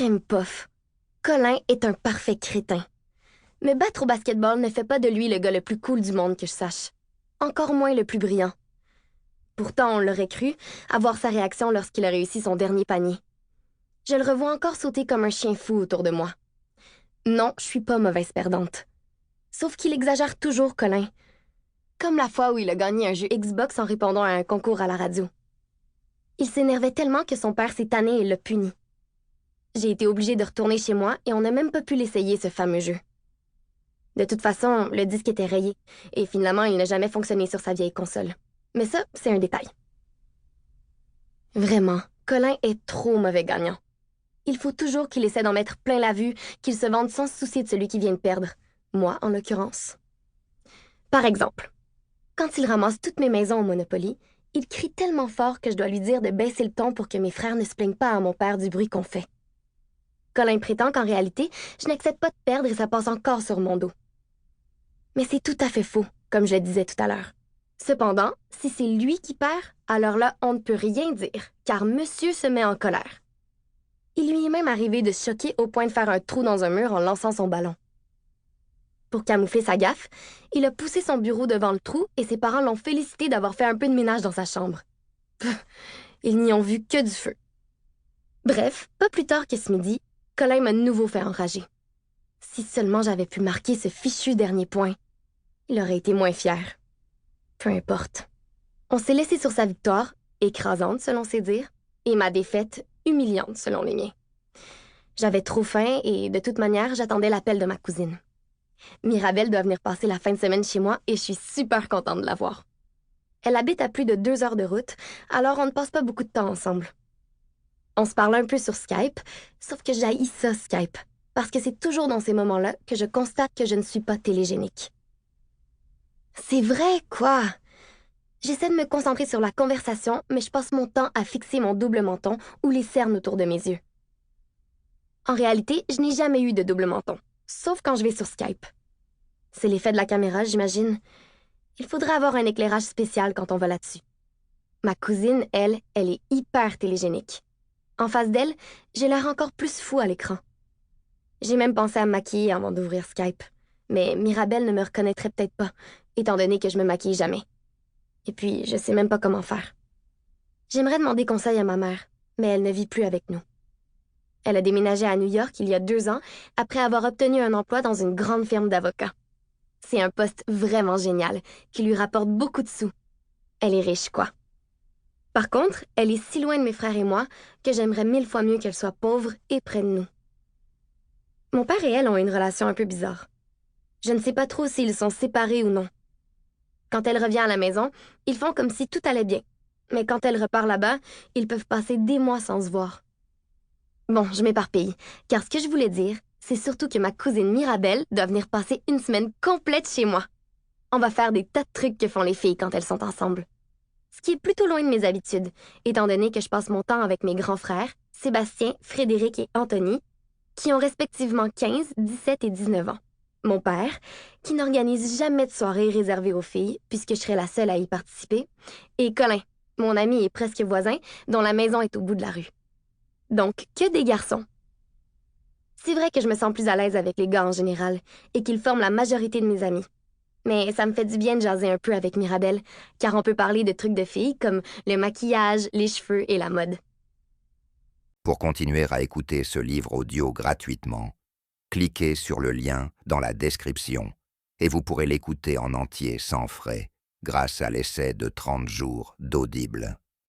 Crème pof. Colin est un parfait crétin. Me battre au basketball ne fait pas de lui le gars le plus cool du monde que je sache. Encore moins le plus brillant. Pourtant, on l'aurait cru, à voir sa réaction lorsqu'il a réussi son dernier panier. Je le revois encore sauter comme un chien fou autour de moi. Non, je suis pas mauvaise perdante. Sauf qu'il exagère toujours, Colin. Comme la fois où il a gagné un jeu Xbox en répondant à un concours à la radio. Il s'énervait tellement que son père s'est tanné et l'a puni. J'ai été obligée de retourner chez moi et on n'a même pas pu l'essayer, ce fameux jeu. De toute façon, le disque était rayé, et finalement, il n'a jamais fonctionné sur sa vieille console. Mais ça, c'est un détail. Vraiment, Colin est trop mauvais gagnant. Il faut toujours qu'il essaie d'en mettre plein la vue, qu'il se vante sans se soucier de celui qui vient de perdre. Moi, en l'occurrence. Par exemple, quand il ramasse toutes mes maisons au Monopoly, il crie tellement fort que je dois lui dire de baisser le ton pour que mes frères ne se plaignent pas à mon père du bruit qu'on fait. Colin prétend qu'en réalité, je n'accepte pas de perdre et ça passe encore sur mon dos. Mais c'est tout à fait faux, comme je le disais tout à l'heure. Cependant, si c'est lui qui perd, alors là, on ne peut rien dire, car monsieur se met en colère. Il lui est même arrivé de se choquer au point de faire un trou dans un mur en lançant son ballon. Pour camoufler sa gaffe, il a poussé son bureau devant le trou et ses parents l'ont félicité d'avoir fait un peu de ménage dans sa chambre. Pff, ils n'y ont vu que du feu. Bref, pas plus tard que ce midi, Colin m'a de nouveau fait enrager. Si seulement j'avais pu marquer ce fichu dernier point, il aurait été moins fier. Peu importe. On s'est laissé sur sa victoire, écrasante selon ses dires, et ma défaite, humiliante selon les miens. J'avais trop faim et, de toute manière, j'attendais l'appel de ma cousine. Mirabelle doit venir passer la fin de semaine chez moi et je suis super contente de la voir. Elle habite à plus de 2 heures de route, alors on ne passe pas beaucoup de temps ensemble. On se parle un peu sur Skype, sauf que j'haïs ça, Skype, parce que c'est toujours dans ces moments-là que je constate que je ne suis pas télégénique. C'est vrai, quoi! J'essaie de me concentrer sur la conversation, mais je passe mon temps à fixer mon double menton ou les cernes autour de mes yeux. En réalité, je n'ai jamais eu de double menton, sauf quand je vais sur Skype. C'est l'effet de la caméra, j'imagine. Il faudrait avoir un éclairage spécial quand on va là-dessus. Ma cousine, elle est hyper télégénique. En face d'elle, j'ai l'air encore plus fou à l'écran. J'ai même pensé à me maquiller avant d'ouvrir Skype, mais Mirabelle ne me reconnaîtrait peut-être pas, étant donné que je me maquille jamais. Et puis, je sais même pas comment faire. J'aimerais demander conseil à ma mère, mais elle ne vit plus avec nous. Elle a déménagé à New York il y a 2 ans, après avoir obtenu un emploi dans une grande firme d'avocats. C'est un poste vraiment génial, qui lui rapporte beaucoup de sous. Elle est riche, quoi. Par contre, elle est si loin de mes frères et moi que j'aimerais 1000 fois mieux qu'elle soit pauvre et près de nous. Mon père et elle ont une relation un peu bizarre. Je ne sais pas trop s'ils sont séparés ou non. Quand elle revient à la maison, ils font comme si tout allait bien. Mais quand elle repart là-bas, ils peuvent passer des mois sans se voir. Bon, je m'éparpille, car ce que je voulais dire, c'est surtout que ma cousine Mirabelle doit venir passer une semaine complète chez moi. On va faire des tas de trucs que font les filles quand elles sont ensemble. Ce qui est plutôt loin de mes habitudes, étant donné que je passe mon temps avec mes grands frères, Sébastien, Frédéric et Anthony, qui ont respectivement 15, 17 et 19 ans. Mon père, qui n'organise jamais de soirée réservée aux filles, puisque je serai la seule à y participer, et Colin, mon ami et presque voisin, dont la maison est au bout de la rue. Donc, que des garçons. C'est vrai que je me sens plus à l'aise avec les gars en général, et qu'ils forment la majorité de mes amis. Mais ça me fait du bien de jaser un peu avec Mirabelle, car on peut parler de trucs de filles comme le maquillage, les cheveux et la mode. Pour continuer à écouter ce livre audio gratuitement, cliquez sur le lien dans la description et vous pourrez l'écouter en entier sans frais grâce à l'essai de 30 jours d'Audible.